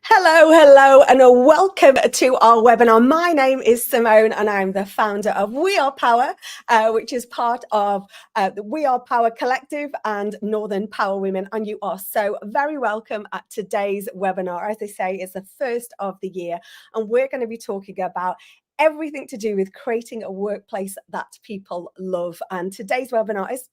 Hello, and a welcome to our webinar. My name is Simone, and I'm the founder of We Are Power, which is part of the We Are Power Collective and Northern Power Women. And you are so very welcome at today's webinar. As I say, it's the first of the year, and we're going to be talking about everything to do with creating a workplace that people love. And today's webinar is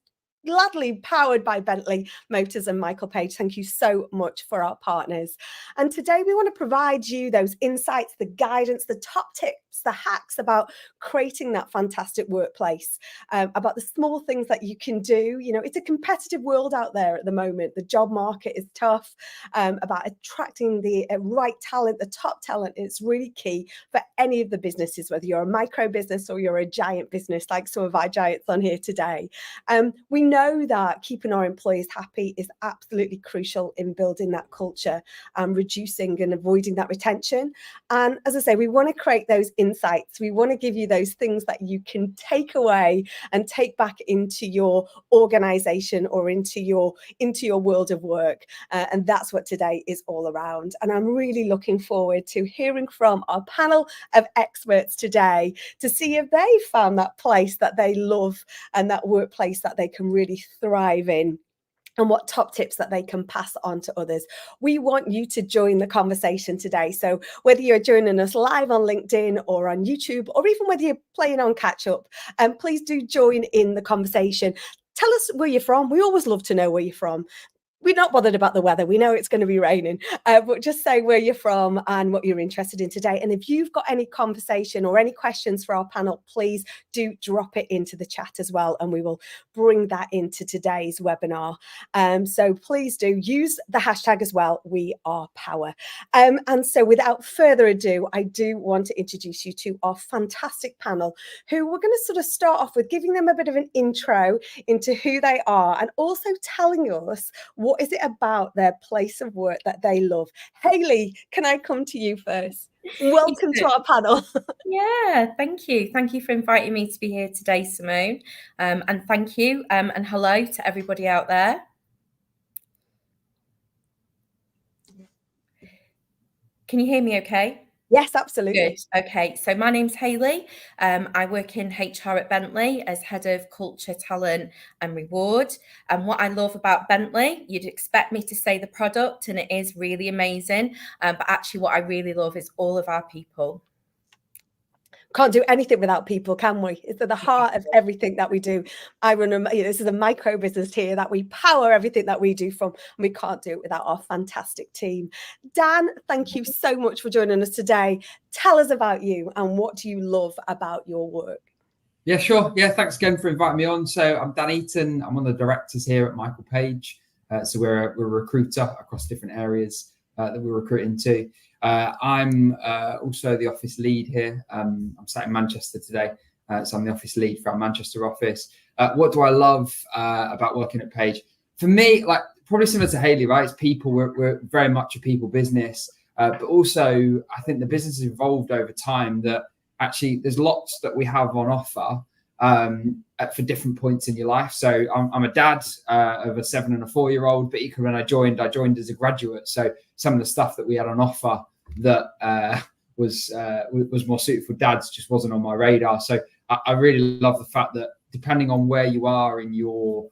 gladly powered by Bentley Motors and Michael Page. Thank you so much for our partners. And today we want to provide you those insights, the guidance, the top tips, the hacks about creating that fantastic workplace, about the small things that you can do. You know, it's a competitive world out there at the moment. The job market is tough, about attracting the right talent, the top talent. It's really key for any of the businesses, whether you're a micro business or you're a giant business like some of our giants on here today. We know that keeping our employees happy is absolutely crucial in building that culture and reducing and avoiding that retention. And as I say, we want to create those insights. We want to give you those things that you can take away and take back into your organization or into your world of work. And that's what today is all around. And I'm really looking forward to hearing from our panel of experts today to see if they found that place that they love and that workplace that they can really thrive in, and what top tips that they can pass on to others. We want you to join the conversation today. So whether you're joining us live on LinkedIn or on YouTube, or even whether you're playing on catch up, please do join in the conversation. Tell us where you're from. We always love to know where you're from. We're not bothered about the weather. We know it's going to be raining, but just say where you're from and what you're interested in today. And if you've got any conversation or any questions for our panel, please do drop it into the chat as well, and we will bring that into today's webinar. So please do use the hashtag as well, We Are Power. And so without further ado, I do want to introduce you to our fantastic panel, who we're going to sort of start off with giving them a bit of an intro into who they are and also telling us what is it about their place of work that they love. Hayley, can I come to you first? Welcome to our panel. Yeah, thank you. Thank you for inviting me to be here today, Simone. And thank you and hello to everybody out there. Can you hear me okay? Yes, absolutely. Good. Okay, so my name's Hayley. I work in HR at Bentley as head of culture, talent and reward. And what I love about Bentley, you'd expect me to say the product, and it is really amazing. But actually what I really love is all of our people. Can't do anything without people, can we? It's at the heart of everything that we do. I run this is a micro business here that we power everything that we do from, and we can't do it without our fantastic team. Dan, thank you so much for joining us today. Tell us about you and what do you love about your work? Yeah, sure. Yeah, thanks again for inviting me on. So I'm Dan Eaton. I'm one of the directors here at Michael Page. So we're a recruiter across different areas that we recruit into. I'm also the office lead here. I'm sat in Manchester today, so I'm the office lead for our Manchester office. What do I love about working at Page? For me, like probably similar to Hayley, right? It's people. We're very much a people business, but also I think the business has evolved over time. That actually there's lots that we have on offer for different points in your life. So I'm a dad of a 7 and a 4-year-old, but equally when I joined as a graduate. So some of the stuff that we had on offer that was more suited for dads just wasn't on my radar. So I really love the fact that depending on where you are in your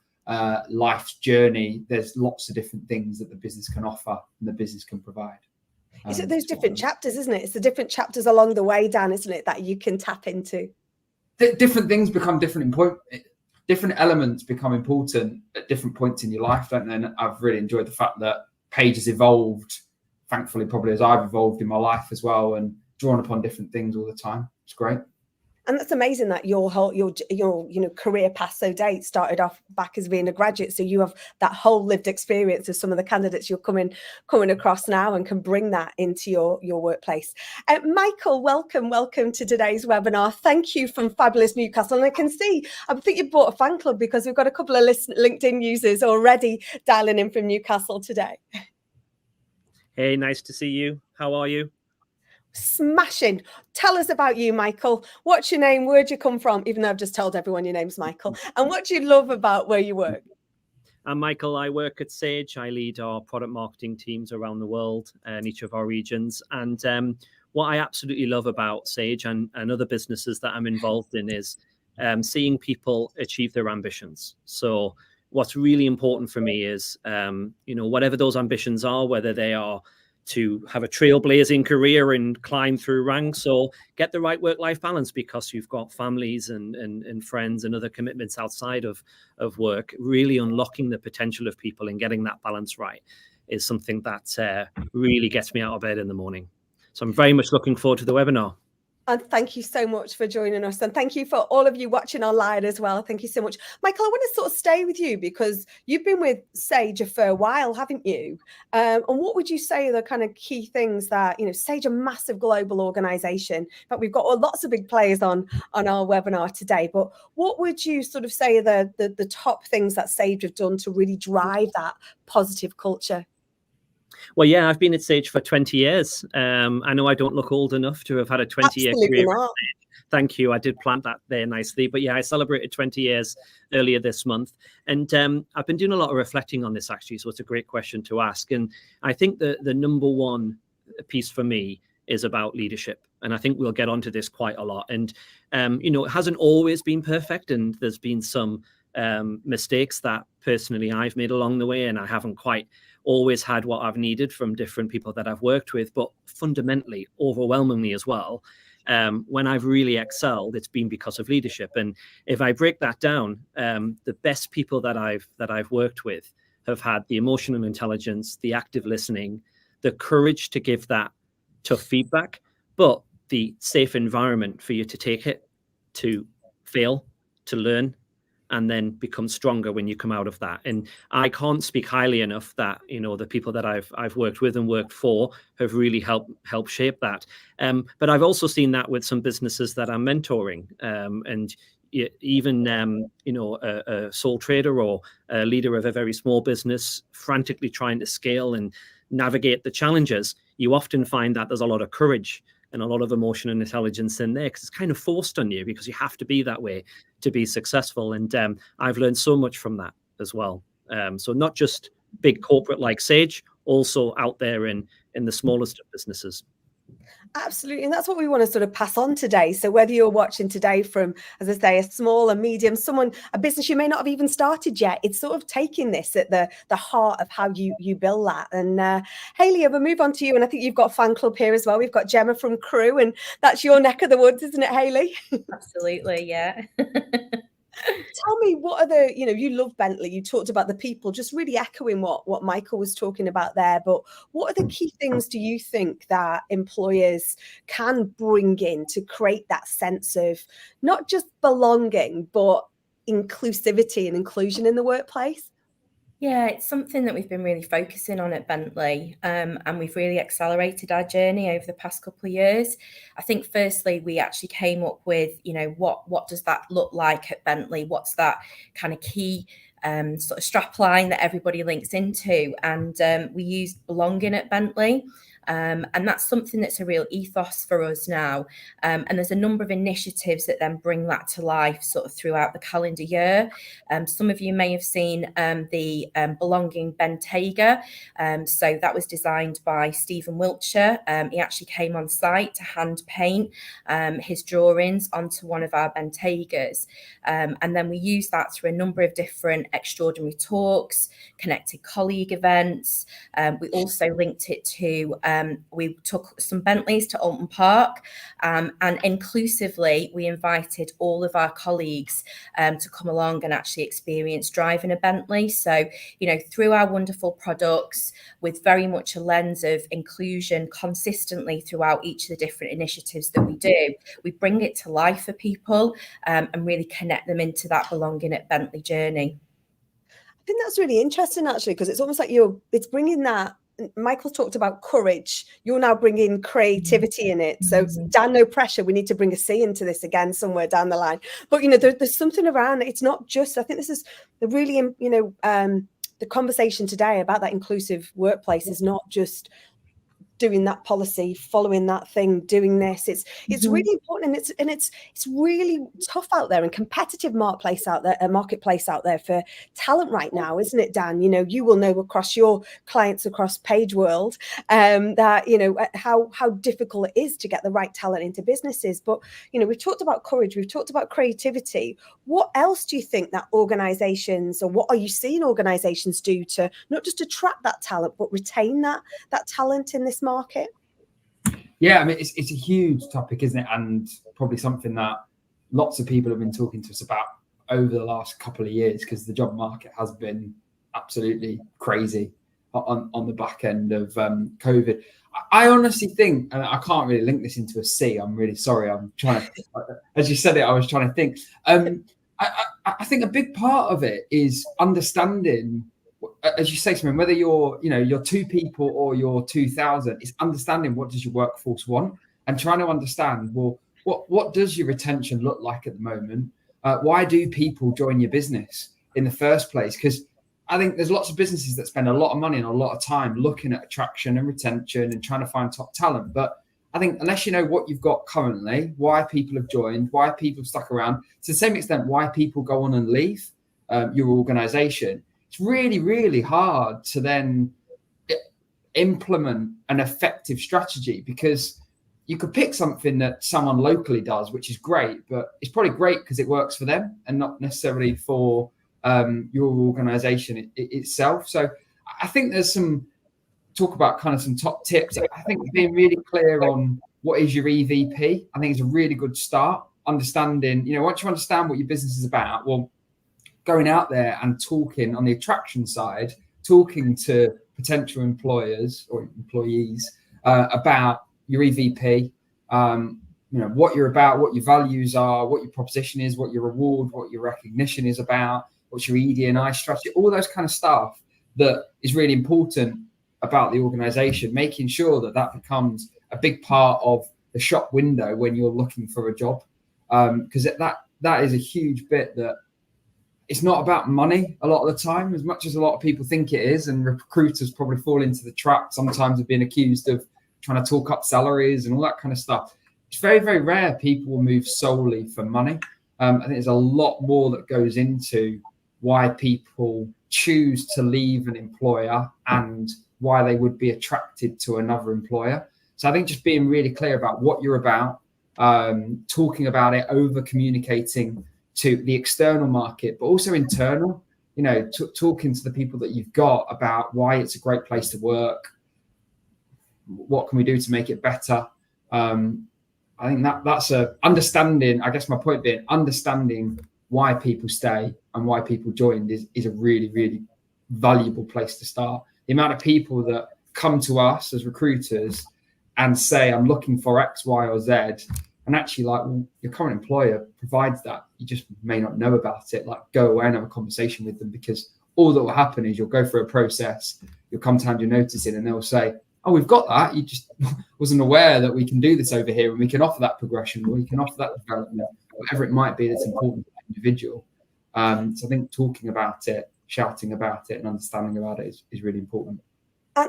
life's journey, there's lots of different things that the business can offer and the business can provide. Is it those different chapters, isn't it? It's the different chapters along the way, Dan, isn't it, that you can tap into? Different things become different elements become important at different points in your life, don't they? And I've really enjoyed the fact that Page has evolved, thankfully, probably as I've evolved in my life as well, and drawn upon different things all the time. It's great. And that's amazing that your career path so date started off back as being a graduate. So you have that whole lived experience of some of the candidates you're coming across now and can bring that into your workplace. Michael, welcome to today's webinar. Thank you from fabulous Newcastle. And I think you bought a fan club because we've got a couple of LinkedIn users already dialing in from Newcastle today. Hey, nice to see you. How are you? Smashing. Tell us about you, Michael. What's your name? Where'd you come from? Even though I've just told everyone your name's Michael. And what do you love about where you work? I'm Michael. I work at Sage. I lead our product marketing teams around the world in each of our regions. And what I absolutely love about Sage and other businesses that I'm involved in is seeing people achieve their ambitions. So what's really important for me is, whatever those ambitions are, whether they are to have a trailblazing career and climb through ranks, or get the right work-life balance because you've got families and friends and other commitments outside of work, really unlocking the potential of people and getting that balance right is something that really gets me out of bed in the morning. So I'm very much looking forward to the webinar. And thank you so much for joining us. And thank you for all of you watching online as well. Thank you so much. Michael, I want to sort of stay with you because you've been with Sage for a while, haven't you? And what would you say are the kind of key things that, Sage, a massive global organization, but we've got lots of big players on our webinar today. But what would you sort of say are the top things that Sage have done to really drive that positive culture? Well, yeah, I've been at Sage for 20 years. I know I don't look old enough to have had a 20-year career. Not. Thank you. I did plant that there nicely. But yeah, I celebrated 20 years earlier this month. And I've been doing a lot of reflecting on this, actually. So it's a great question to ask. And I think the number one piece for me is about leadership. And I think we'll get onto this quite a lot. And, it hasn't always been perfect. And there's been some mistakes that personally I've made along the way. And I haven't quite always had what I've needed from different people that I've worked with. But fundamentally, overwhelmingly as well, when I've really excelled, it's been because of leadership. And if I break that down, the best people that I've worked with have had the emotional intelligence, the active listening, the courage to give that tough feedback, but the safe environment for you to take it, to fail, to learn, and then become stronger when you come out of that. And I can't speak highly enough that, the people that I've worked with and worked for have really helped shape that. But I've also seen that with some businesses that I'm mentoring, and even, a sole trader or a leader of a very small business frantically trying to scale and navigate the challenges. You often find that there's a lot of courage and a lot of emotion and intelligence in there because it's kind of forced on you because you have to be that way to be successful. And I've learned so much from that as well. So not just big corporate like Sage, also out there in the smallest of businesses. Absolutely. And that's what we want to sort of pass on today. So whether you're watching today from, as I say, a small, a medium, a business you may not have even started yet, it's sort of taking this at the heart of how you build that. And Hayley, we'll move on to you. And I think you've got a fan club here as well. We've got Gemma from Crew, and that's your neck of the woods, isn't it, Hayley? Absolutely, yeah. Tell me, what are the, you love Bentley, you talked about the people, just really echoing what Michael was talking about there, but what are the key things do you think that employers can bring in to create that sense of not just belonging, but inclusivity and inclusion in the workplace? Yeah, it's something that we've been really focusing on at Bentley, and we've really accelerated our journey over the past couple of years. I think firstly, we actually came up with, what does that look like at Bentley? What's that kind of key sort of strap line that everybody links into? And we used belonging at Bentley. And that's something that's a real ethos for us now. And there's a number of initiatives that then bring that to life sort of throughout the calendar year. Some of you may have seen the Belonging Bentayga. So that was designed by Stephen Wiltshire. He actually came on site to hand paint his drawings onto one of our Bentaygas. And then we used that through a number of different extraordinary talks, connected colleague events. We also linked it to we took some Bentleys to Alton Park, and inclusively we invited all of our colleagues to come along and actually experience driving a Bentley. So, through our wonderful products, with very much a lens of inclusion consistently throughout each of the different initiatives that we do, we bring it to life for people and really connect them into that belonging at Bentley journey. I think that's really interesting, actually, because it's almost like it's bringing that. Michael talked about courage. You're now bringing creativity in it. So Dan, no pressure. We need to bring a C into this again somewhere down the line. But, there's something around it. It's not just, I think this is the really, the conversation today about that inclusive workplace is not just doing that policy, following that thing, doing this. It's really important, and it's really tough out there, and competitive marketplace out there for talent right now, isn't it, Dan? You know, you will know across your clients across Page World that, you know, how difficult it is to get the right talent into businesses. But, you know, we've talked about courage, we've talked about creativity. What else do you think that organizations, or what are you seeing organizations do to not just attract that talent, but retain that talent in this market? Yeah, I mean, it's a huge topic, isn't it? And probably something that lots of people have been talking to us about over the last couple of years, because the job market has been absolutely crazy on the back end of COVID. I honestly think, and I can't really link this into a C, I'm really sorry. I'm trying to, as you said it, I was trying to think. I think a big part of it is understanding, as you say, Simon, whether you're 2 people or you're 2,000, is understanding what does your workforce want, and trying to understand, well, what does your retention look like at the moment? Why do people join your business in the first place? Because I think there's lots of businesses that spend a lot of money and a lot of time looking at attraction and retention and trying to find top talent. But I think unless you know what you've got currently, why people have joined, why people have stuck around, to the same extent why people go on and leave your organization, it's really, really hard to then implement an effective strategy, because you could pick something that someone locally does, which is great, but it's probably great because it works for them and not necessarily for your organization itself. So I think there's some talk about kind of some top tips. I think being really clear on what is your EVP, I think is a really good start. Understanding, you know, once you understand what your business is about, well, going out there and talking on the attraction side, talking to potential employers or employees about your EVP, you know, what you're about, what your values are, what your proposition is, what your reward, what your recognition is about, what's your ED&I strategy, all those kind of stuff that is really important about the organization, making sure that that becomes a big part of the shop window when you're looking for a job. Because that is a huge bit that it's not about money a lot of the time, as much as a lot of people think it is, and recruiters probably fall into the trap sometimes of being accused of trying to talk up salaries and all that kind of stuff. It's very, very rare people will move solely for money. I think there's a lot more that goes into why people choose to leave an employer and why they would be attracted to another employer. So I think just being really clear about what you're about, talking about it, over communicating to the external market, but also internal, you know, talking to the people that you've got about why it's a great place to work, what can we do to make it better. I think that's a understanding, I guess my point being, understanding why people stay and why people joined is a really, really valuable place to start. The amount of people that come to us as recruiters and say, I'm looking for X, Y, or Z, and actually, like, well, your current employer provides that. You just may not know about it. Like, go away and have a conversation with them, because all that will happen is you'll go through a process, you'll come to hand your notice in, and they'll say, oh, we've got that. You just wasn't aware that we can do this over here, and we can offer that progression, or we can offer that development, whatever it might be that's important to the individual. So I think talking about it, shouting about it, and understanding about it is really important.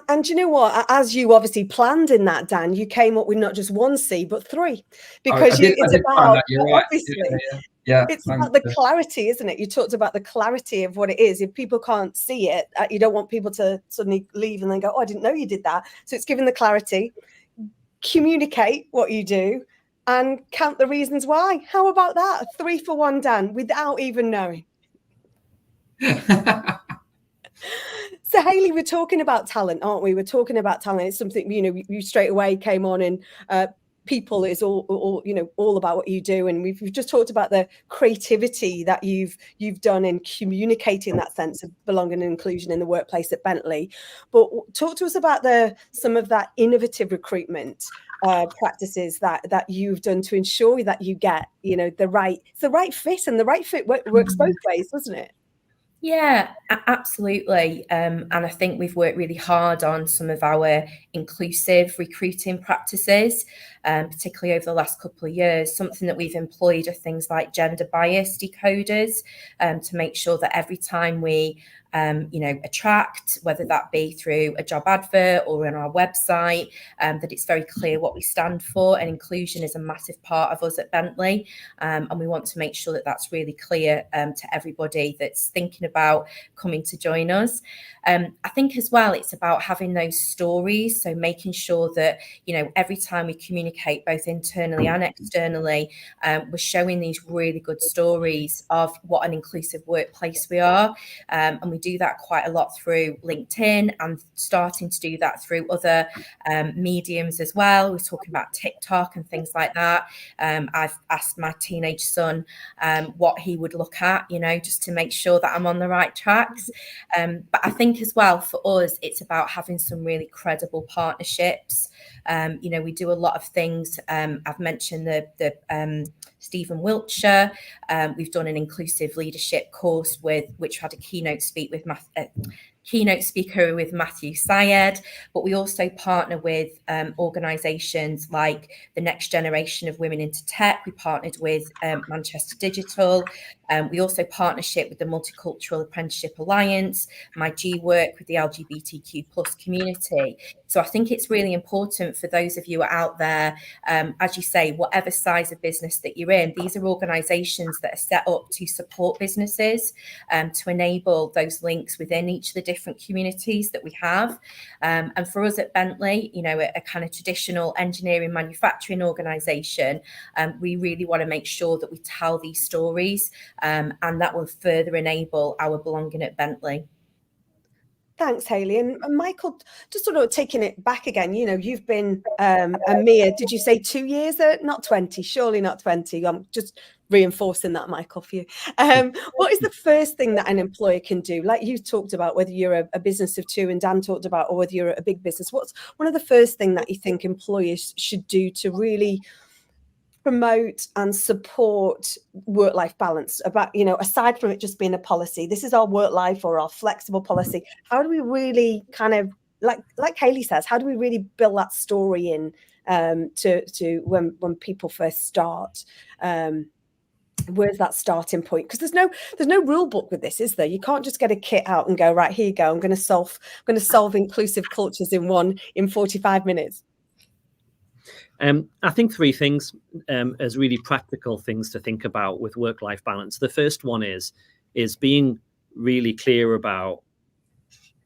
And you know what? As you obviously planned in that, Dan, you came up with not just 1 C, but 3, because it's about, obviously, it's about the clarity, isn't it? You talked about the clarity of what it is. If people can't see it, you don't want people to suddenly leave and then go, oh, I didn't know you did that. So it's giving the clarity, communicate what you do, and count the reasons why. How about that? 3 for 1, Dan, without even knowing. So Hayley, we're talking about talent, aren't we? We're talking about talent. It's something, you know, you straight away came on, and people is all you know, all about what you do. And we've just talked about the creativity that you've done in communicating that sense of belonging and inclusion in the workplace at Bentley. But talk to us about some of that innovative recruitment practices that you've done to ensure that you get, you know, the right fit, and the right fit works both ways, doesn't it? Yeah, absolutely. And I think we've worked really hard on some of our inclusive recruiting practices, particularly over the last couple of years. Something that we've employed are things like gender bias decoders, to make sure that every time we attract, whether that be through a job advert or on our website, that it's very clear what we stand for. And inclusion is a massive part of us at Bentley. And we want to make sure that that's really clear to everybody that's thinking about coming to join us. I think as well, it's about having those stories. So making sure that, every time we communicate both internally and externally, we're showing these really good stories of what an inclusive workplace we are. And we do that quite a lot through LinkedIn and starting to do that through other mediums as well. We're talking about TikTok and things like that. I've asked my teenage son what he would look at, just to make sure that I'm on the right tracks. But I think as well for us, it's about having some really credible partnerships. We do a lot of things. I've mentioned the Stephen Wiltshire. We've done an inclusive leadership course which had a keynote speaker with Matthew Syed, but we also partner with organisations like the Next Generation of Women into Tech. We partnered with Manchester Digital. We also partnership with the Multicultural Apprenticeship Alliance, my G work with the LGBTQ+ community. So I think it's really important for those of you out there, as you say, whatever size of business that you're in, these are organisations that are set up to support businesses, to enable those links within each of the different communities that we have. And for us at Bentley, a kind of traditional engineering manufacturing organisation, we really want to make sure that we tell these stories, and that will further enable our belonging at Bentley. Thanks, Hayley. And Michael, just sort of taking it back again, you've been a mere, did you say 2 years? Not 20, surely not 20. I'm just reinforcing that, Michael, for you. What is the first thing that an employer can do? Like you talked about, whether you're a business of two and Dan talked about, or whether you're a big business, what's one of the first thing that you think employers should do to really promote and support work-life balance? About, aside from it just being a policy, this is our work life or our flexible policy. How do we really kind of, like Hayley says, how do we really build that story in to when people first start? Where's that starting point? Because there's no rule book with this, is there? You can't just get a kit out and go, right, here you go, I'm going to solve inclusive cultures in 45 minutes. I think three things as really practical things to think about with work-life balance. The first one is being really clear about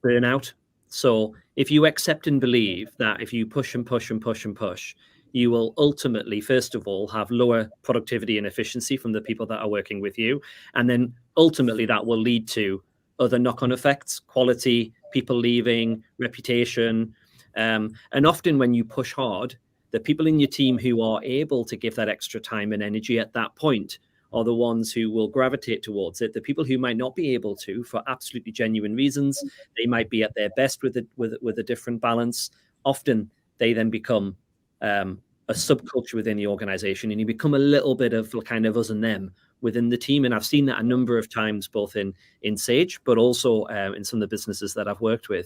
burnout. So if you accept and believe that if you push and push and push and push, you will ultimately, first of all, have lower productivity and efficiency from the people that are working with you. And then ultimately that will lead to other knock-on effects, quality, people leaving, reputation. And often when you push hard, the people in your team who are able to give that extra time and energy at that point are the ones who will gravitate towards it. The people who might not be able to, for absolutely genuine reasons, they might be at their best with a different balance. Often they then become a subculture within the organization, and you become a little bit of kind of us and them within the team. And I've seen that a number of times, both in Sage, but also in some of the businesses that I've worked with.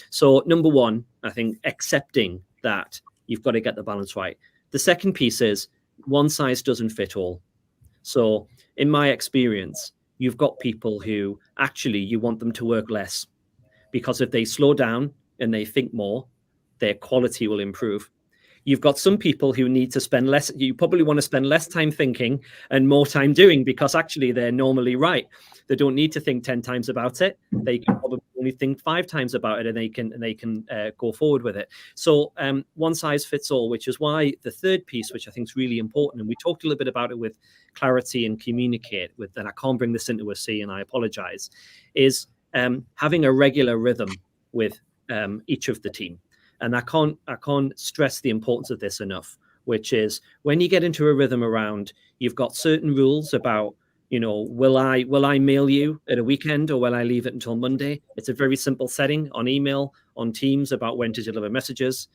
So number one, I think accepting that you've got to get the balance right. The second piece is one size doesn't fit all. So in my experience, you've got people who actually you want them to work less, because if they slow down and they think more, their quality will improve. You've got some people who need to spend less. You probably want to spend less time thinking and more time doing, because actually they're normally right. They don't need to think 10 times about it. They can probably only think 5 times about it, and they can go forward with it. So one size fits all, which is why the third piece, which I think is really important, and we talked a little bit about it with clarity and communicate with, and I can't bring this into a C, and I apologize, is having a regular rhythm with each of the team. And I can't stress the importance of this enough, which is when you get into a rhythm around, you've got certain rules about, will I mail you at a weekend, or will I leave it until Monday? It's a very simple setting on email, on Teams, about when to deliver messages.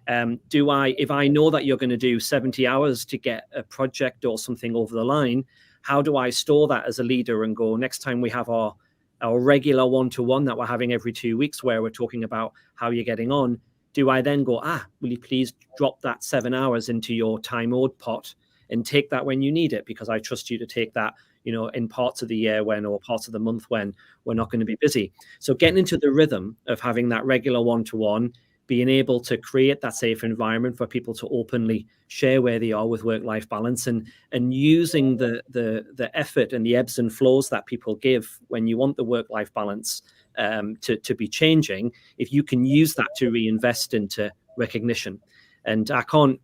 If I know that you're going to do 70 hours to get a project or something over the line, how do I store that as a leader and go, next time we have our regular one-to-one that we're having every 2 weeks, where we're talking about how you're getting on, do I then go, will you please drop that 7 hours into your time owed pot and take that when you need it, because I trust you to take that, in parts of the year or parts of the month when we're not going to be busy. So getting into the rhythm of having that regular one-to-one, being able to create that safe environment for people to openly share where they are with work-life balance, and using the effort and the ebbs and flows that people give when you want the work-life balance to be changing, if you can use that to reinvest into recognition. And I can't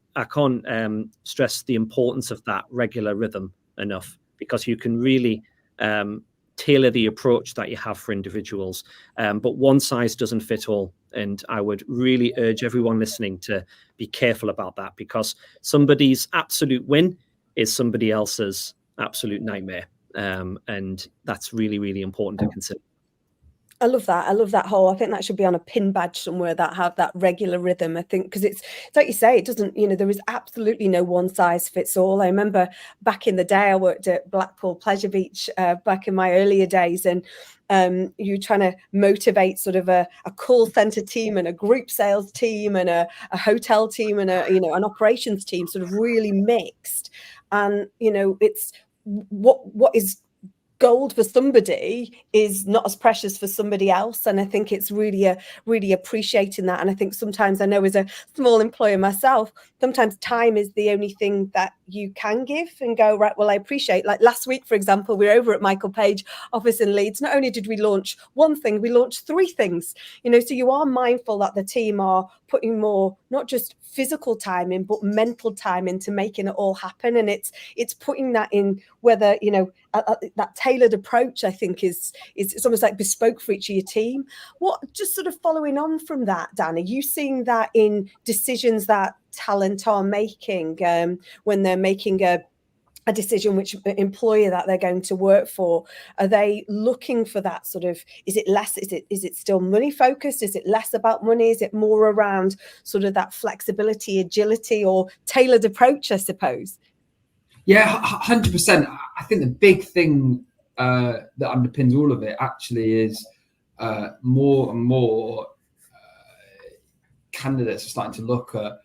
stress the importance of that regular rhythm enough, because you can really tailor the approach that you have for individuals. But one size doesn't fit all. And I would really urge everyone listening to be careful about that, because somebody's absolute win is somebody else's absolute nightmare. And that's really, really important to consider. I love that. I love that whole, I think that should be on a pin badge somewhere, that have that regular rhythm. I think, because it's like you say, it doesn't, there is absolutely no one size fits all. I remember back in the day, I worked at Blackpool Pleasure Beach back in my earlier days, and you're trying to motivate sort of a call center team and a group sales team and a hotel team and an operations team, sort of really mixed. And, it's what is gold for somebody is not as precious for somebody else. And I think it's really appreciating that. And I think sometimes, I know as a small employer myself, sometimes time is the only thing that you can give and go, right, well, I appreciate, like last week, for example, we were over at Michael Page office in Leeds. Not only did we launch one thing, we launched 3 things, so you are mindful that the team are putting more, not just physical time in, but mental time into making it all happen. And it's putting that in, whether, that tailored approach, I think is it's almost like bespoke for each of your team. What, just sort of following on from that, Dan, are you seeing that in decisions that talent are making when they're making a decision which employer that they're going to work for? Are they looking for that sort of, is it still money focused? Is it less about money? Is it more around sort of that flexibility, agility, or tailored approach, I suppose? Yeah, 100%. I think the big thing that underpins all of it actually is more and more candidates are starting to look at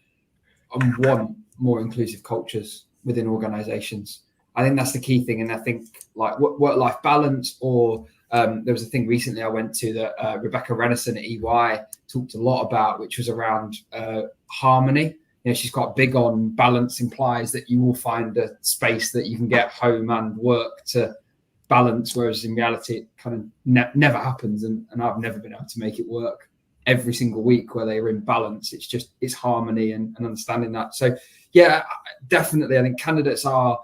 and want more inclusive cultures within organizations. I think that's the key thing. And I think like work-life balance, or there was a thing recently I went to that Rebecca Renison at EY talked a lot about, which was around harmony. She's quite big on balance implies that you will find a space that you can get home and work to balance, whereas in reality it kind of never happens. And I've never been able to make it work every single week where they're in balance. It's harmony and understanding that. So yeah, definitely. I think candidates are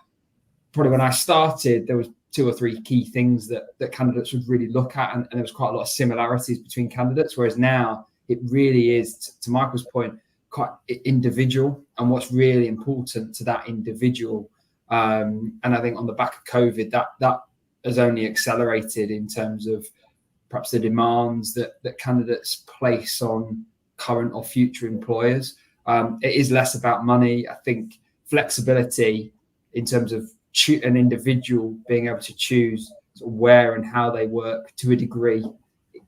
probably, when I started, there was 2 or 3 key things that candidates would really look at. And there was quite a lot of similarities between candidates. Whereas now it really is, to Michael's point, quite individual and what's really important to that individual. And I think on the back of COVID, that has only accelerated in terms of perhaps the demands that candidates place on current or future employers. It is less about money. I think flexibility in terms of an individual being able to choose where and how they work to a degree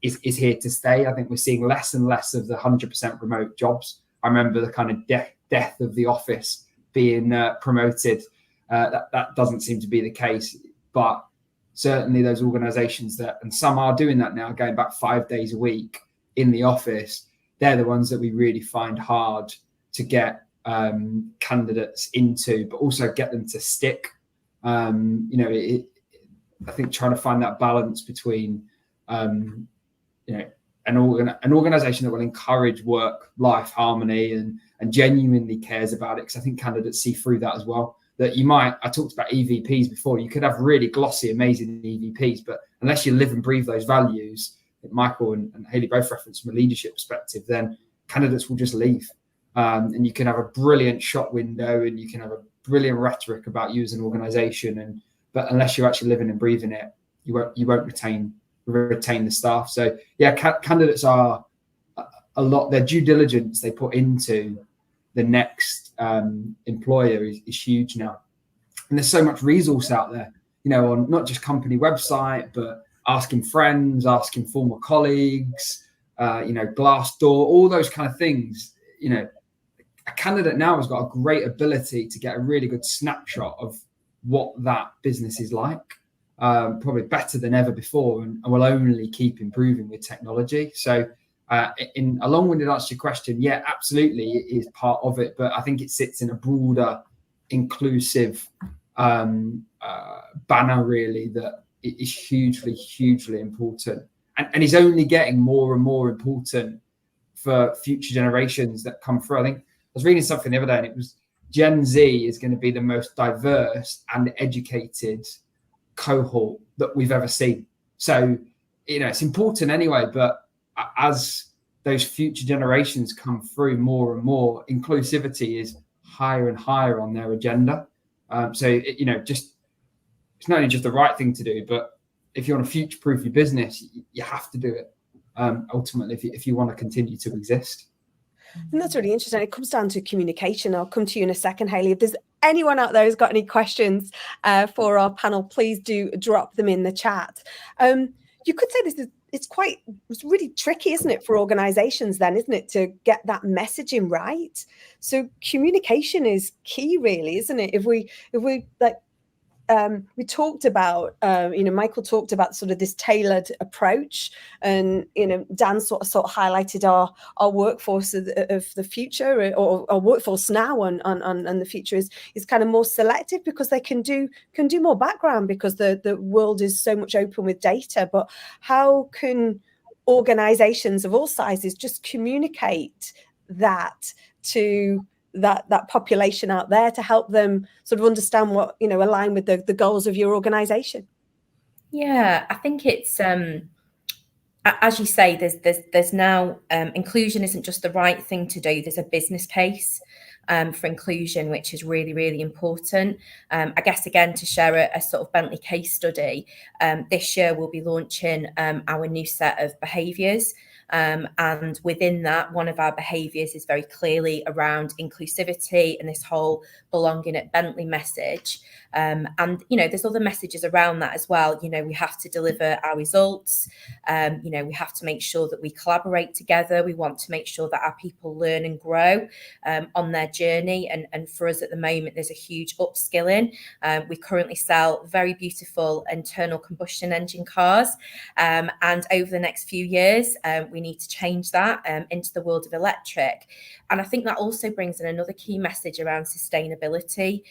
is here to stay. I think we're seeing less and less of the 100% remote jobs. I remember the kind of death of the office being promoted. That doesn't seem to be the case, but certainly those organizations and some are doing that now, going back 5 days a week in the office, they're the ones that we really find hard to get candidates into, but also get them to stick. I think trying to find that balance between, an organization that will encourage work-life harmony and genuinely cares about it, because I think candidates see through that as well. That I talked about EVPs before, you could have really glossy, amazing EVPs, but unless you live and breathe those values, that Michael and Hayley both referenced from a leadership perspective, then candidates will just leave. And you can have a brilliant shop window and you can have a brilliant rhetoric about you as an organization, but unless you're actually living and breathing it, you won't retain the staff. So yeah, candidates are a lot, their due diligence they put into the next employer is huge now. And there's so much resource out there, on not just company website, but asking friends, asking former colleagues, Glassdoor, all those kind of things. A candidate now has got a great ability to get a really good snapshot of what that business is like. probably better than ever before, and will only keep improving with technology. So in a long-winded answer to your question, yeah, absolutely, it is part of it, but I think it sits in a broader, inclusive banner, really, that it is hugely, hugely important, and is only getting more and more important for future generations that come through. I think I was reading something the other day, and it was Gen Z is going to be the most diverse and educated cohort that we've ever seen. So, it's important anyway, but as those future generations come through more and more, inclusivity is higher and higher on their agenda. Just it's not only just the right thing to do, but if you want to future-proof your business, you have to do it ultimately if you want to continue to exist. And that's really interesting. It comes down to communication. I'll come to you in a second, Hayley. If there's anyone out there who's got any questions for our panel, please do drop them in the chat. You could say it's really tricky, isn't it, for organizations then, isn't it, to get that messaging right? So communication is key, really, isn't it? If we like, we talked about, Michael talked about sort of this tailored approach, and Dan sort of highlighted our workforce of the future, or our workforce now, and the future is kind of more selective because they can do more background because the world is so much open with data. But how can organizations of all sizes just communicate that to that population out there to help them sort of understand what align with the goals of your organization? Yeah, I think it's as you say, there's now inclusion isn't just the right thing to do. There's a business case for inclusion, which is really, really important. I guess, again, to share a sort of Bentley case study, this year we'll be launching our new set of behaviours. And within that, one of our behaviours is very clearly around inclusivity and this whole belonging at Bentley message. And, there's other messages around that as well. We have to deliver our results. We have to make sure that we collaborate together. We want to make sure that our people learn and grow on their journey. And for us at the moment, there's a huge upskilling. We currently sell very beautiful internal combustion engine cars. And over the next few years, we need to change that into the world of electric. And I think that also brings in another key message around sustainability.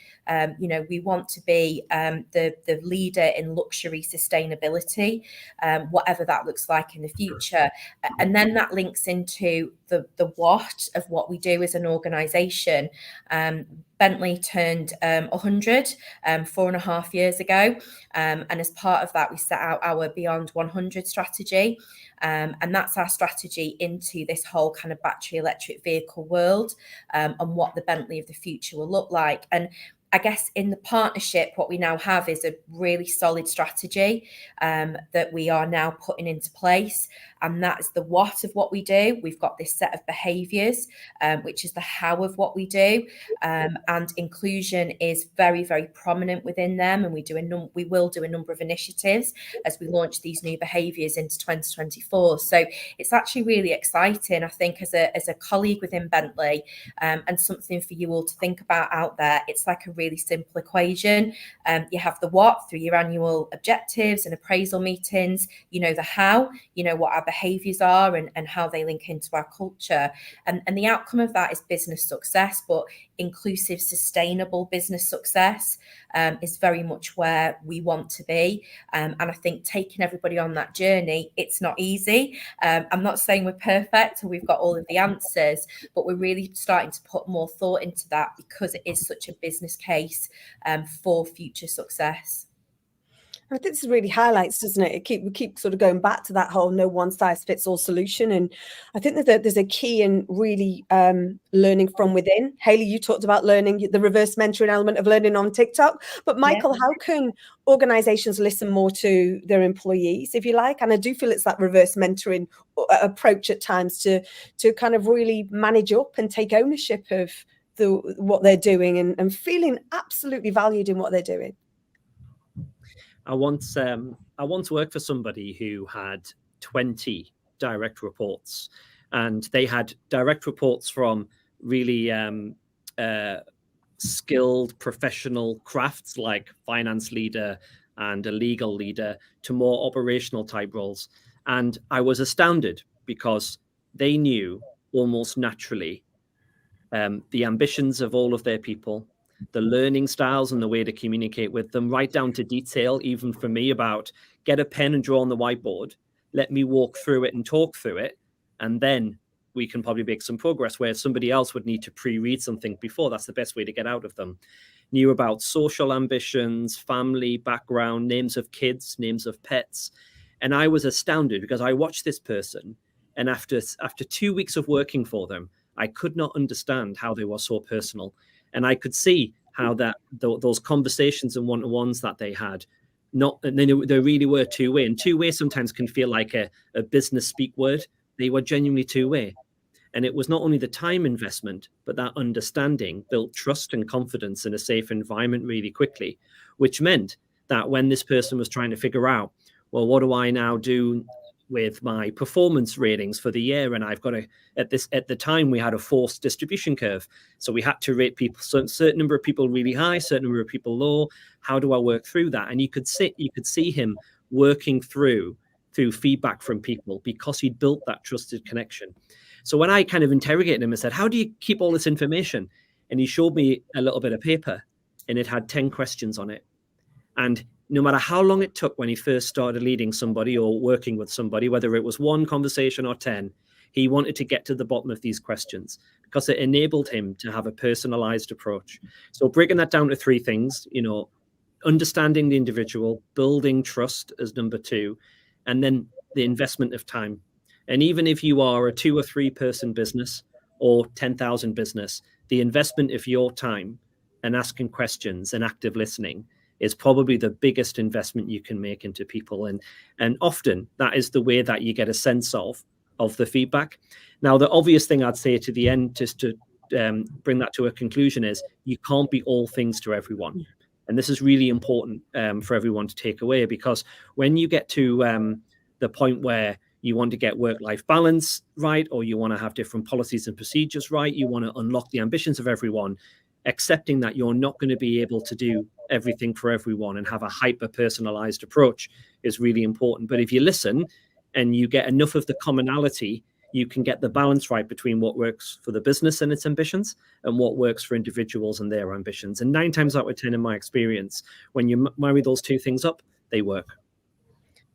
We want to be the leader in luxury sustainability, whatever that looks like in the future. And then that links into the what of what we do as an organisation. Bentley turned 100 4.5 years ago. And as part of that, we set out our Beyond 100 strategy. And that's our strategy into this whole kind of battery electric vehicle world, and what the Bentley of the future will look like. And I guess in the partnership, what we now have is a really solid strategy that we are now putting into place. And that's the what of what we do. We've got this set of behaviours, which is the how of what we do. And inclusion is very, very prominent within them. And we will do a number of initiatives as we launch these new behaviours into 2024. So it's actually really exciting, I think, as a colleague within Bentley, and something for you all to think about out there. It's like a really simple equation. You have the what through your annual objectives and appraisal meetings. The how, what our behaviours are and how they link into our culture. And the outcome of that is business success, but inclusive, sustainable business success is very much where we want to be. And I think taking everybody on that journey, it's not easy. I'm not saying we're perfect or we've got all of the answers, but we're really starting to put more thought into that because it is such a business case for future success. I think this really highlights, doesn't it? We keep sort of going back to that whole no one size fits all solution. And I think that there's a key in really learning from within. Hayley, you talked about learning, the reverse mentoring element of learning on TikTok. But Michael, how can organizations listen more to their employees, if you like? And I do feel it's that reverse mentoring approach at times to kind of really manage up and take ownership of what they're doing and feeling absolutely valued in what they're doing. I once worked for somebody who had 20 direct reports, and they had direct reports from really skilled professional crafts like finance leader, and a legal leader to more operational type roles. And I was astounded because they knew almost naturally the ambitions of all of their people, the learning styles and the way to communicate with them, right down to detail, even for me, about get a pen and draw on the whiteboard, let me walk through it and talk through it, and then we can probably make some progress, where somebody else would need to pre-read something before. That's the best way to get out of them. Knew about social ambitions, family background, names of kids, names of pets. And I was astounded because I watched this person, and after 2 weeks of working for them, I could not understand how they were so personal. And I could see how those conversations and one-to-ones that they had, they really were two-way. And two-way sometimes can feel like a business speak word. They were genuinely two-way. And it was not only the time investment, but that understanding built trust and confidence in a safe environment really quickly, which meant that when this person was trying to figure out, well, what do I now do with my performance ratings for the year? And I've got at the time we had a forced distribution curve. So we had to rate people, certain number of people really high, certain number of people low. How do I work through that? And you could see him working through feedback from people because he'd built that trusted connection. So when I kind of interrogated him and said, how do you keep all this information? And he showed me a little bit of paper, and it had 10 questions on it. And no matter how long it took when he first started leading somebody or working with somebody, whether it was one conversation or 10, he wanted to get to the bottom of these questions because it enabled him to have a personalized approach. So breaking that down to 3 things, understanding the individual, building trust as number 2, and then the investment of time. And even if you are a 2 or 3 person business or 10,000 business, the investment of your time and asking questions and active listening is probably the biggest investment you can make into people. And often that is the way that you get a sense of the feedback. Now, the obvious thing I'd say to the end, just to bring that to a conclusion, is you can't be all things to everyone. And this is really important for everyone to take away, because when you get to the point where you want to get work-life balance right, or you want to have different policies and procedures right, you want to unlock the ambitions of everyone, accepting that you're not going to be able to do everything for everyone and have a hyper-personalized approach is really important. But if you listen and you get enough of the commonality, you can get the balance right between what works for the business and its ambitions and what works for individuals and their ambitions. And 9 times out of 10, in my experience, when you marry those 2 things up, they work.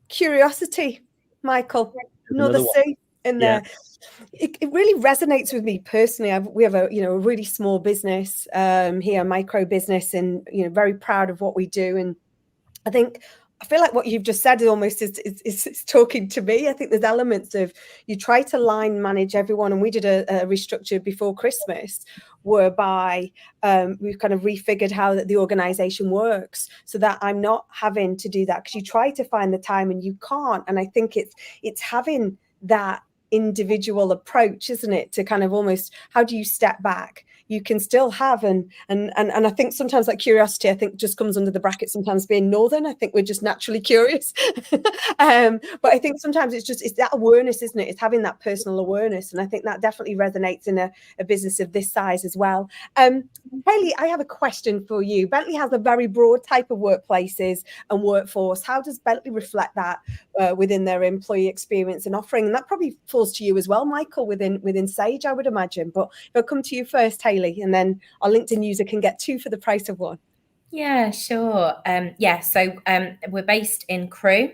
Curiosity, Michael, another C in there. It really resonates with me personally. We have a really small business here, micro business, and very proud of what we do. And I feel like what you've just said almost is talking to me. I think there's elements of, you try to line manage everyone, and we did a restructure before Christmas whereby we've kind of refigured how the organization works so that I'm not having to do that, because you try to find the time and you can't. And I think it's having that individual approach, isn't it, to kind of almost, how do you step back? You can still have and I think sometimes that curiosity, I think, just comes under the bracket sometimes being northern. I think we're just naturally curious. But I think sometimes it's that awareness, isn't it? It's having that personal awareness. And I think that definitely resonates in a business of this size as well. Hayley, I have a question for you. Bentley has a very broad type of workplaces and workforce. How does Bentley reflect that within their employee experience and offering? And that probably falls to you as well, Michael, within Sage, I would imagine. But if I come to you first, Hayley, and then our LinkedIn user can get 2 for the price of 1. Yeah, sure. So we're based in Crewe,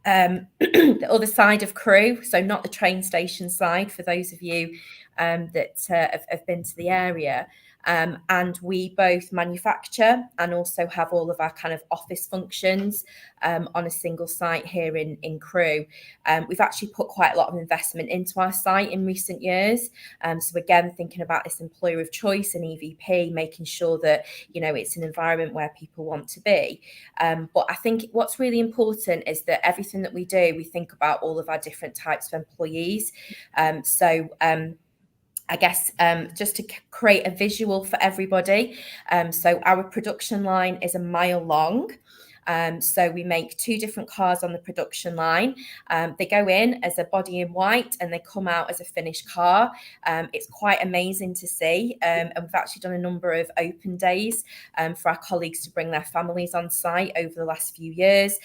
the other side of Crewe, so not the train station side, for those of you that have been to the area. And we both manufacture and also have all of our kind of office functions on a single site here in Crewe. We've actually put quite a lot of investment into our site in recent years. So again, thinking about this employer of choice and EVP, making sure that, it's an environment where people want to be. But I think what's really important is that everything that we do, we think about all of our different types of employees. I guess just to create a visual for everybody. So our production line is 1 mile long. So we make 2 different cars on the production line. They go in as a body in white and they come out as a finished car. It's quite amazing to see. And we've actually done a number of open days for our colleagues to bring their families on site over the last few years,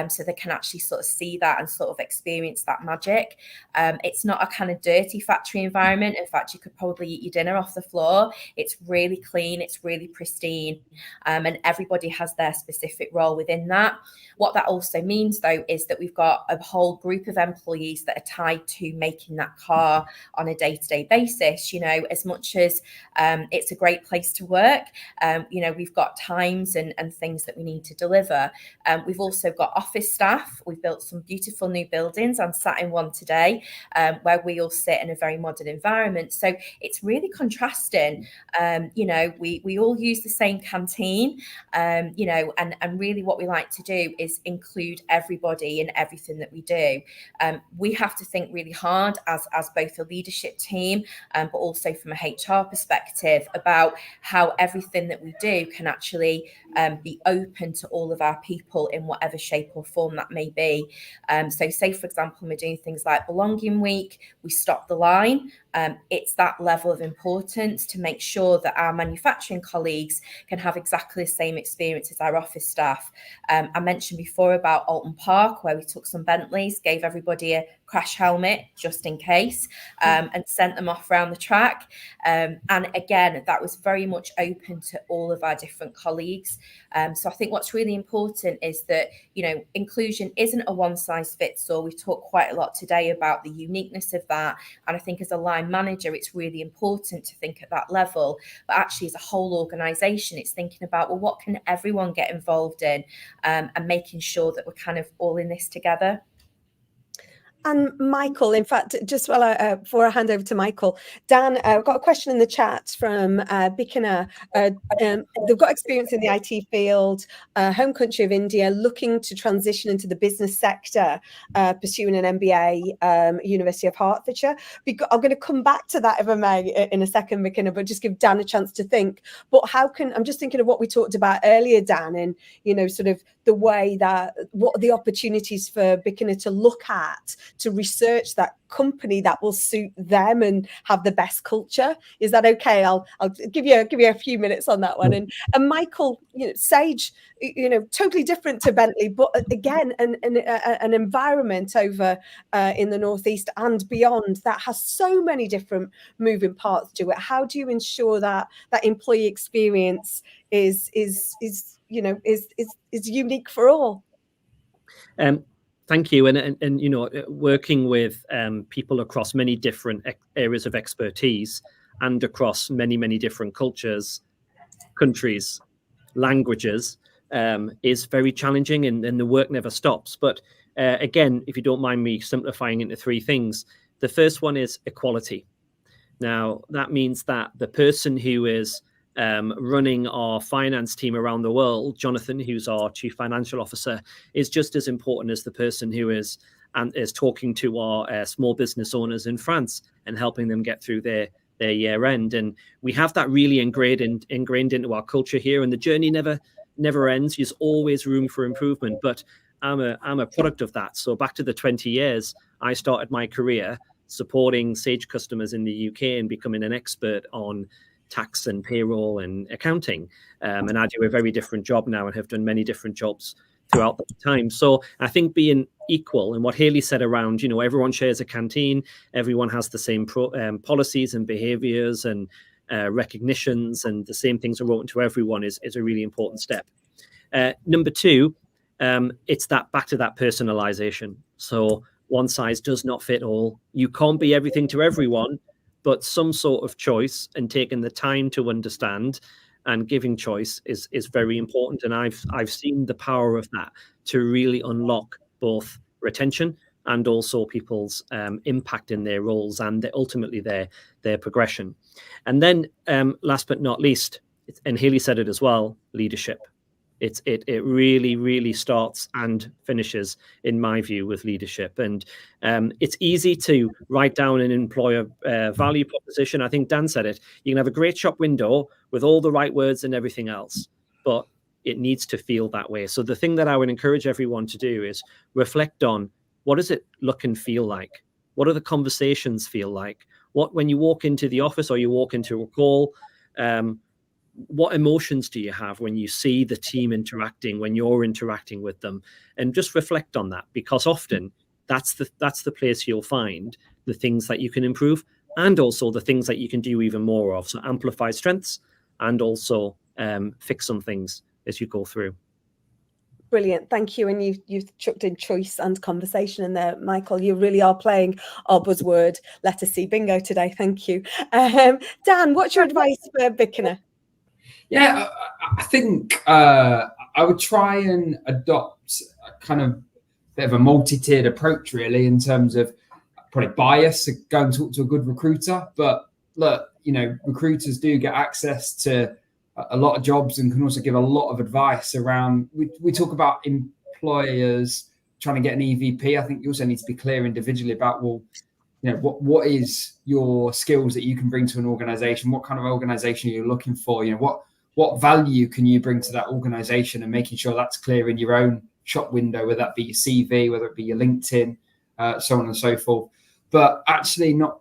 so they can actually sort of see that and sort of experience that magic. It's not a kind of dirty factory environment. In fact, you could probably eat your dinner off the floor. It's really clean, it's really pristine, and everybody has their specific role within that. What that also means, though, is that we've got a whole group of employees that are tied to making that car on a day-to-day basis. You know, as much as it's a great place to work, you know, we've got times and things that we need to deliver. We've also got office staff. We've built some beautiful new buildings. I'm sat in one today, where we all sit in a very modern environment. So it's really contrasting. You know, we all use the same canteen, you know, and really what we like to do is include everybody in everything that we do. We have to think really hard as both a leadership team, but also from a HR perspective, about how everything that we do can actually be open to all of our people in whatever shape or form that may be. So say, for example, we're doing things like Belonging Week, we stop the line. It's that level of importance to make sure that our manufacturing colleagues can have exactly the same experience as our office staff. I mentioned before about Alton Park, where we took some Bentleys, gave everybody a crash helmet just in case, and sent them off around the track. And again, that was very much open to all of our different colleagues. So I think what's really important is that, you know, inclusion isn't a one size fits all. We've talked quite a lot today about the uniqueness of that. And I think as a line manager, it's really important to think at that level. But actually, as a whole organisation, it's thinking about, well, what can everyone get involved in, and making sure that we're kind of all in this together. And Michael, in fact, just while before I hand over to Michael, Dan, I've got a question in the chat from Bikina. They've got experience in the IT field, home country of India, looking to transition into the business sector, pursuing an MBA, University of Hertfordshire. I'm going to come back to that, if I may, in a second, Bikina, but just give Dan a chance to think. But I'm just thinking of what we talked about earlier, Dan, and, you know, sort of the way that, what are the opportunities for Bikina to look at, to research that company that will suit them and have the best culture. Is that okay? I'll give you a few minutes on that one. And Michael, you know, Sage, you know, totally different to Bentley, but again, an environment over in the Northeast and beyond that has so many different moving parts to it. How do you ensure that employee experience is unique for all? Thank you. And you know, working with people across many different areas of expertise and across many different cultures, countries, languages is very challenging, and the work never stops. But again, if you don't mind me simplifying into 3 things, the first one is equality. Now, that means that the person who is running our finance team around the world, Jonathan, who's our chief financial officer, is just as important as the person who is talking to our small business owners in France and helping them get through their year end. And we have that really ingrained into our culture here, and the journey never ends. There's always room for improvement, but I'm a product of that. So back to the 20 years, I started my career supporting Sage customers in the UK and becoming an expert on tax and payroll and accounting. And I do a very different job now and have done many different jobs throughout the time. So I think being equal, and what Hayley said around, you know, everyone shares a canteen, everyone has the same policies and behaviors and recognitions, and the same things are open to everyone is a really important step. Number 2, it's that back to that personalization. So one size does not fit all. You can't be everything to everyone, but some sort of choice and taking the time to understand and giving choice is very important. And I've seen the power of that to really unlock both retention and also people's impact in their roles and ultimately their progression. And then last but not least, and Hayley said it as well, leadership. It really starts and finishes, in my view, with leadership. And it's easy to write down an employer value proposition. I think Dan said it. You can have a great shop window with all the right words and everything else, but it needs to feel that way. So the thing that I would encourage everyone to do is reflect on, what does it look and feel like? What do the conversations feel like? When you walk into the office or you walk into a call, what emotions do you have when you see the team interacting, when you're interacting with them? And just reflect on that, because often that's the place you'll find the things that you can improve, and also the things that you can do even more of. So amplify strengths and also fix some things as you go through. Brilliant, thank you. And you've chucked in choice and conversation in there, Michael. You really are playing our buzzword letter C bingo today. Thank you. Dan, what's your advice for beginner? Yeah, I think I would try and adopt a kind of bit of a multi-tiered approach, really, in terms of probably bias to go and talk to a good recruiter. But look, recruiters do get access to a lot of jobs and can also give a lot of advice around. We talk about employers trying to get an EVP. I think you also need to be clear individually about, well, what is your skills that you can bring to an organization? What kind of organization are you looking for? What value can you bring to that organization, and making sure that's clear in your own shop window, whether that be your CV, whether it be your LinkedIn, so on and so forth. But actually, not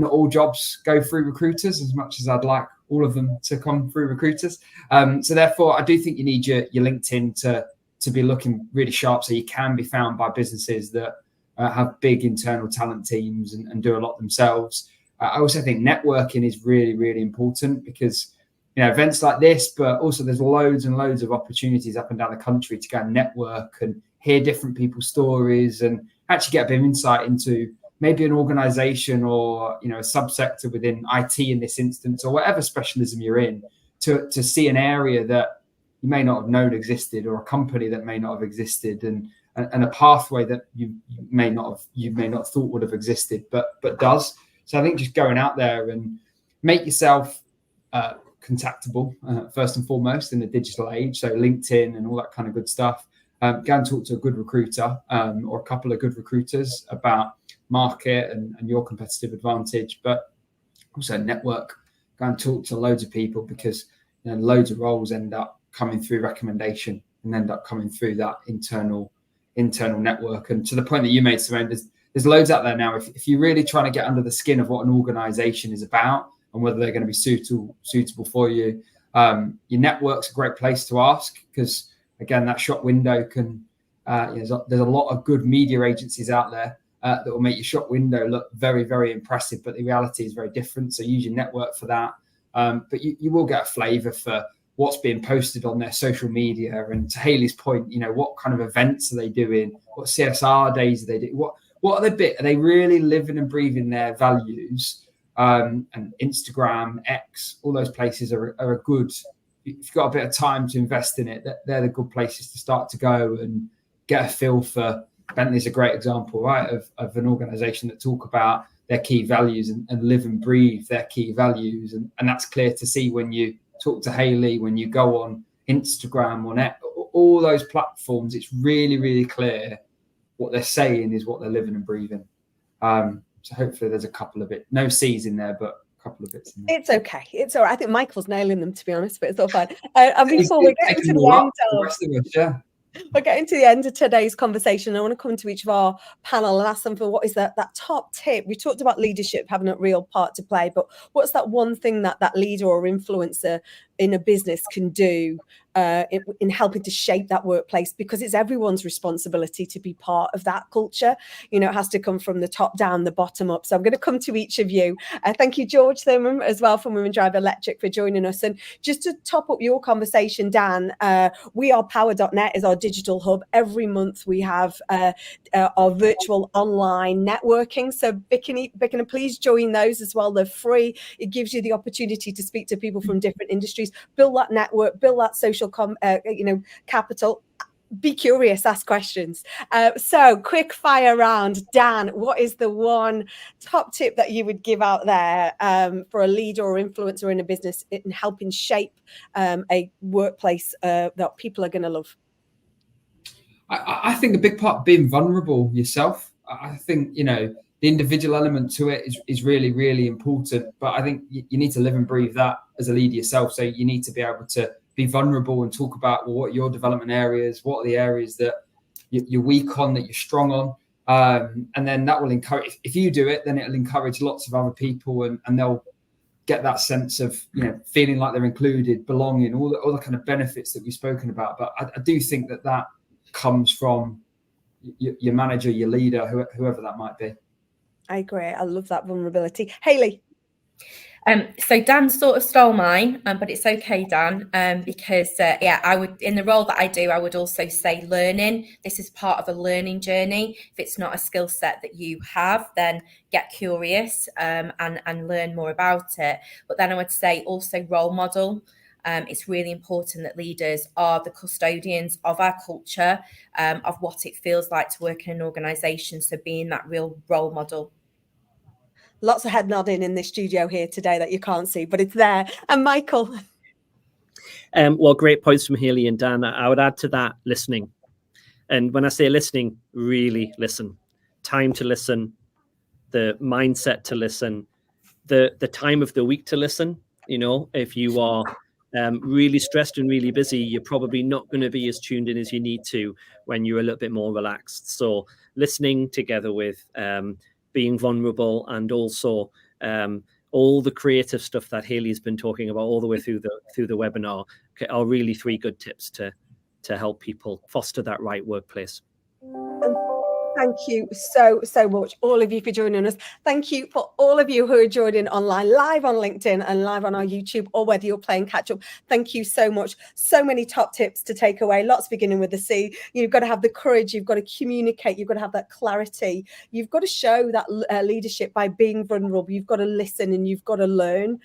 all jobs go through recruiters, as much as I'd like all of them to come through recruiters. So therefore, I do think you need your LinkedIn to be looking really sharp, so you can be found by businesses that have big internal talent teams and do a lot themselves. I also think networking is really, really important, because events like this, but also there's loads and loads of opportunities up and down the country to go and network and hear different people's stories, and actually get a bit of insight into maybe an organization or a subsector within IT in this instance, or whatever specialism you're in, to see an area that you may not have known existed, or a company that may not have existed, and a pathway that you may not have thought would have existed, but does. So I think just going out there and make yourself contactable first and foremost in the digital age. So LinkedIn and all that kind of good stuff. Go and talk to a good recruiter or a couple of good recruiters about market and your competitive advantage, but also network. Go and talk to loads of people, because loads of roles end up coming through recommendation and end up coming through that internal network. And to the point that you made, Simone, there's loads out there now. If you're really trying to get under the skin of what an organization is about and whether they're going to be suitable for you, your network's a great place to ask, because again, that shop window can there's a lot of good media agencies out there that will make your shop window look very, very impressive, but the reality is very different. So use your network for that. But you will get a flavour for what's being posted on their social media. And to Hayley's point, what kind of events are they doing? What CSR days are they doing? What are they really living and breathing their values? And Instagram, X, all those places are a good, if you've got a bit of time to invest in it, they're the good places to start to go and get a feel for. Bentley's a great example, right, of an organization that talk about their key values and live and breathe their key values. And that's clear to see when you talk to Hayley, when you go on Instagram, on X, all those platforms. It's really, really clear what they're saying is what they're living and breathing. So hopefully there's a couple of it. No C's in there, but a couple of bits in there. It's okay. It's all right. I think Michael's nailing them, to be honest, but it's all fine. And before we get into the end we're getting to the end of today's conversation. I want to come to each of our panel and ask them for what is that top tip. We talked about leadership having a real part to play, but what's that one thing that leader or influencer in a business can do in helping to shape that workplace? Because it's everyone's responsibility to be part of that culture. It has to come from the top down, the bottom up. So I'm going to come to each of you. Thank you, George Thurman, as well, from Women Drive Electric, for joining us. And just to top up your conversation, Dan, wearepower.net is our digital hub. Every month we have our virtual online networking. So Bikini, please join those as well. They're free. It gives you the opportunity to speak to people from different industries, build that network, build that social capital. Be curious, ask questions. So quick fire round. Dan, what is the one top tip that you would give out there for a leader or influencer in a business in helping shape a workplace that people are going to love? I think a big part being vulnerable yourself. I think, the individual element to it is really, really important. But I think you need to live and breathe that as a leader yourself. So you need to be able to be vulnerable and talk about, well, what are your development areas, what are the areas that you're weak on, that you're strong on. And then that will encourage, if you do it, then it'll encourage lots of other people, and they'll get that sense of, you know, feeling like they're included, belonging, all the kind of benefits that we've spoken about. But I do think that comes from your manager, your leader, whoever that might be. I agree. I love that vulnerability. Hayley. So Dan sort of stole mine, but it's okay, Dan, because I would, in the role that I do, I would also say learning. This is part of a learning journey. If it's not a skill set that you have, then get curious and learn more about it. But then I would say also role model. It's really important that leaders are the custodians of our culture, of what it feels like to work in an organisation. So being that real role model. Lots of head nodding in this studio here today that you can't see, but it's there. And Michael. Well, great points from Hayley and Dan. I would add to that listening. And when I say listening, really listen. Time to listen, the mindset to listen, the time of the week to listen. You know, if you are really stressed and really busy, you're probably not going to be as tuned in as you need to when you're a little bit more relaxed. So listening together with being vulnerable, and also all the creative stuff that Hayley's been talking about all the way through the webinar are really 3 good tips to help people foster that right workplace. Thank you so much, all of you, for joining us. Thank you for all of you who are joining online, live on LinkedIn and live on our YouTube, or whether you're playing catch up. Thank you so much. So many top tips to take away, lots beginning with the C. You've got to have the courage, you've got to communicate, you've got to have that clarity. You've got to show that leadership by being vulnerable. You've got to listen and you've got to learn.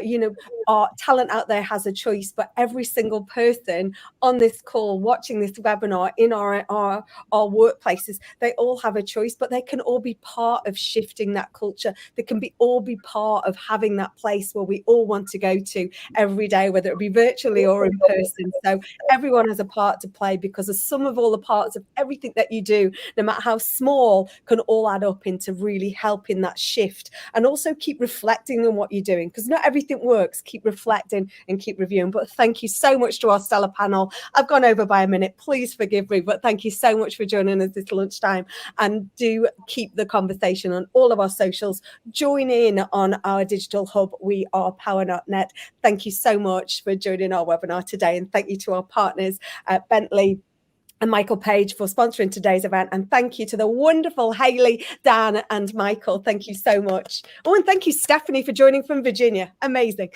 You know, our talent out there has a choice, but every single person on this call, watching this webinar, in our workplaces, they all have a choice, but they can all be part of shifting that culture. They can all be part of having that place where we all want to go to every day, whether it be virtually or in person. So everyone has a part to play, because the sum of all the parts of everything that you do, no matter how small, can all add up into really helping that shift. And also keep reflecting on what you're doing, because not everything works. Keep reflecting and keep reviewing. But thank you so much to our stellar panel. I've gone over by a minute. Please forgive me, but thank you so much for joining us this lunchtime. And do keep the conversation on all of our socials. Join in on our digital hub, wearepower.net. Thank you so much for joining our webinar today. And thank you to our partners at Bentley and Michael Page for sponsoring today's event. And thank you to the wonderful Hayley, Dan and Michael. Thank you so much. Oh, and thank you, Stephanie, for joining from Virginia. Amazing.